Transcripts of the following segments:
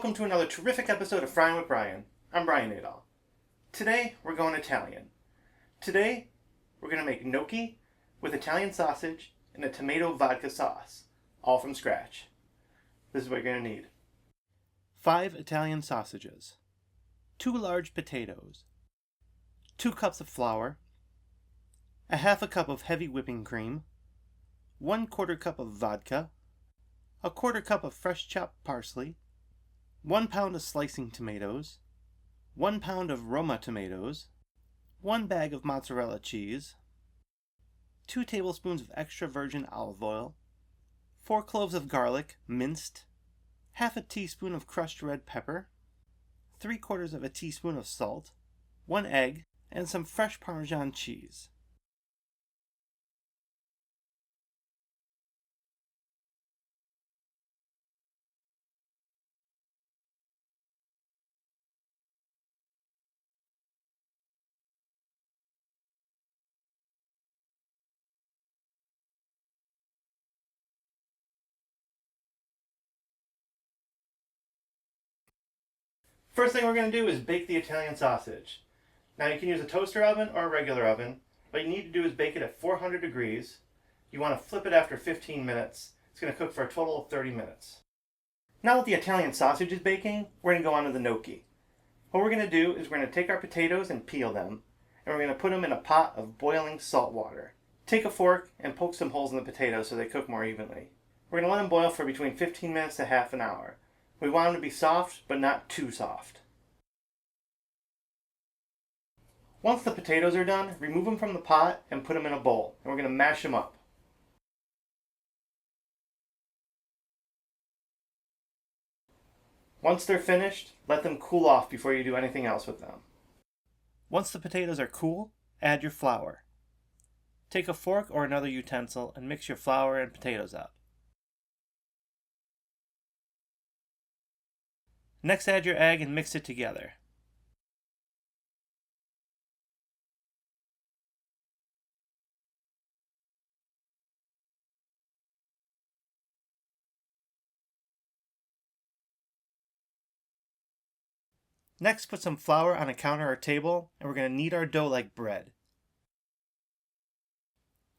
welcome to another terrific episode of Fryin with Brian. I'm Brian Adol. Today, we're going Italian. Today, we're going to make gnocchi with Italian sausage and a tomato vodka sauce, all from scratch. This is what you're going to need. 5 Italian sausages, 2 large potatoes, 2 cups of flour, a half a cup of heavy whipping cream, 1/4 cup of vodka, a 1/4 cup of fresh chopped parsley, 1 pound of slicing tomatoes, 1 pound of Roma tomatoes, 1 bag of mozzarella cheese, 2 tablespoons of extra virgin olive oil, 4 cloves of garlic, minced, half a teaspoon of crushed red pepper, 3/4 of a teaspoon of salt, 1 egg, and some fresh Parmesan cheese. First thing we're going to do is bake the Italian sausage. Now you can use a toaster oven or a regular oven. What you need to do is bake it at 400 degrees. You want to flip it after 15 minutes. It's going to cook for a total of 30 minutes. Now that the Italian sausage is baking, we're going to go on to the gnocchi. What we're going to do is we're going to take our potatoes and peel them, and we're going to put them in a pot of boiling salt water. Take a fork and poke some holes in the potatoes so they cook more evenly. We're going to let them boil for between 15 minutes to half an hour. We want them to be soft, but not too soft. Once the potatoes are done, remove them from the pot and put them in a bowl, and we're going to mash them up. Once they're finished, let them cool off before you do anything else with them. Once the potatoes are cool, add your flour. Take a fork or another utensil and mix your flour and potatoes up. Next, add your egg and mix it together. Next, put some flour on a counter or table, and we're going to knead our dough like bread.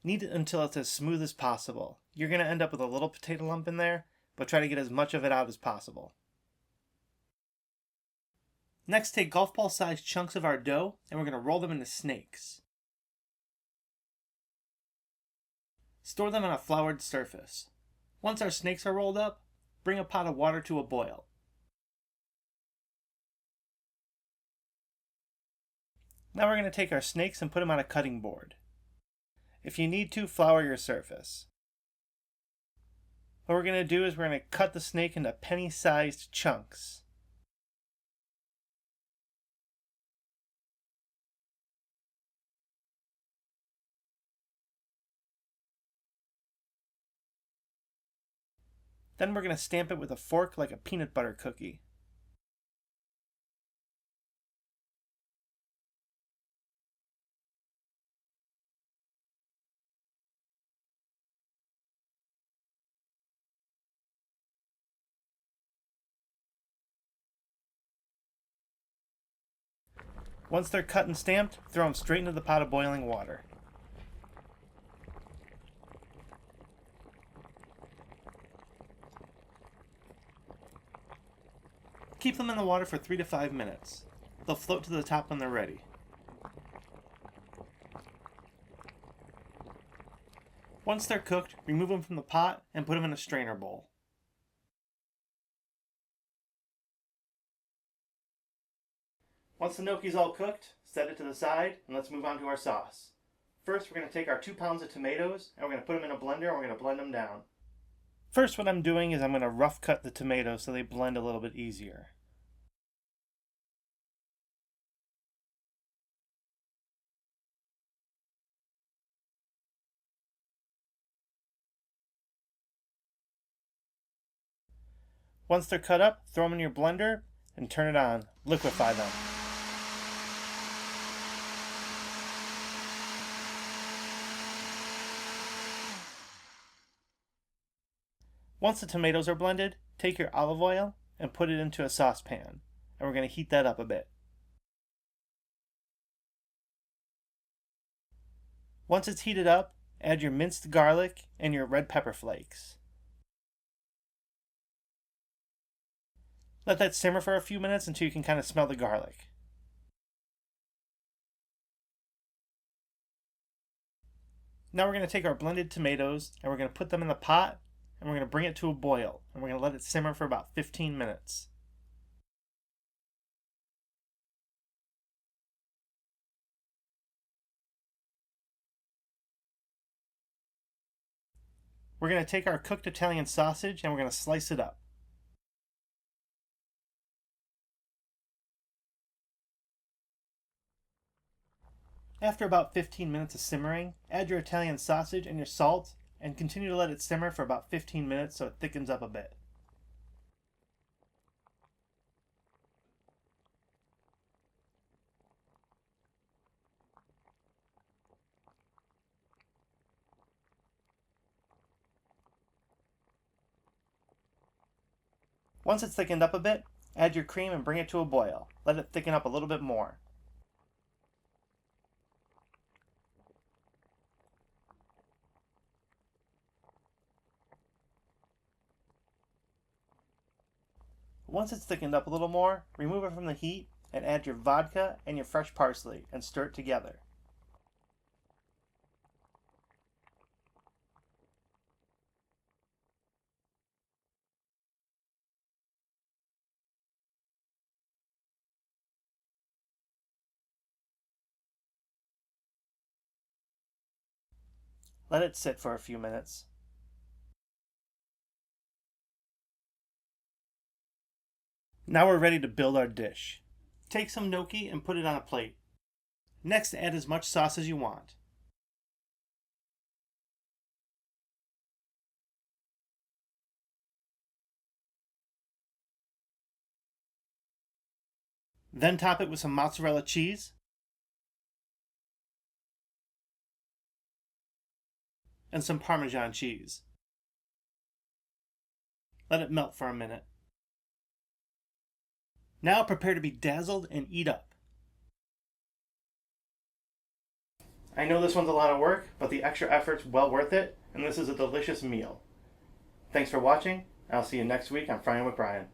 Knead it until it's as smooth as possible. You're going to end up with a little potato lump in there, but try to get as much of it out as possible. Next, take golf ball sized chunks of our dough, and we're going to roll them into snakes. Store them on a floured surface. Once our snakes are rolled up, bring a pot of water to a boil. Now we're going to take our snakes and put them on a cutting board. If you need to, flour your surface. What we're going to do is we're going to cut the snake into penny-sized chunks. Then we're going to stamp it with a fork like a peanut butter cookie. Once they're cut and stamped, throw them straight into the pot of boiling water. Keep them in the water for 3 to 5 minutes. They'll float to the top when they're ready. Once they're cooked, remove them from the pot and put them in a strainer bowl. Once the gnocchi's all cooked, set it to the side and let's move on to our sauce. First, we're going to take our 2 pounds of tomatoes and we're going to put them in a blender and we're going to blend them down. First, what I'm doing is I'm going to rough cut the tomatoes so they blend a little bit easier. Once they're cut up, throw them in your blender and turn it on. Liquefy them. Once the tomatoes are blended, take your olive oil and put it into a saucepan, and we're going to heat that up a bit. Once it's heated up, add your minced garlic and your red pepper flakes. Let that simmer for a few minutes until you can kind of smell the garlic. Now we're going to take our blended tomatoes and we're going to put them in the pot and we're going to bring it to a boil and we're going to let it simmer for about 15 minutes. We're going to take our cooked Italian sausage and we're going to slice it up. After about 15 minutes of simmering, add your Italian sausage and your salt and continue to let it simmer for about 15 minutes so it thickens up a bit. Once it's thickened up a bit, add your cream and bring it to a boil. Let it thicken up a little bit more. Once it's thickened up a little more, remove it from the heat and add your vodka and your fresh parsley and stir it together. Let it sit for a few minutes. Now we're ready to build our dish. Take some gnocchi and put it on a plate. Next, add as much sauce as you want. Then top it with some mozzarella cheese and some Parmesan cheese. Let it melt for a minute. Now prepare to be dazzled and eat up. I know this one's a lot of work, but the extra effort's well worth it, and this is a delicious meal. Thanks for watching. I'll see you next week on Fryin with Brian.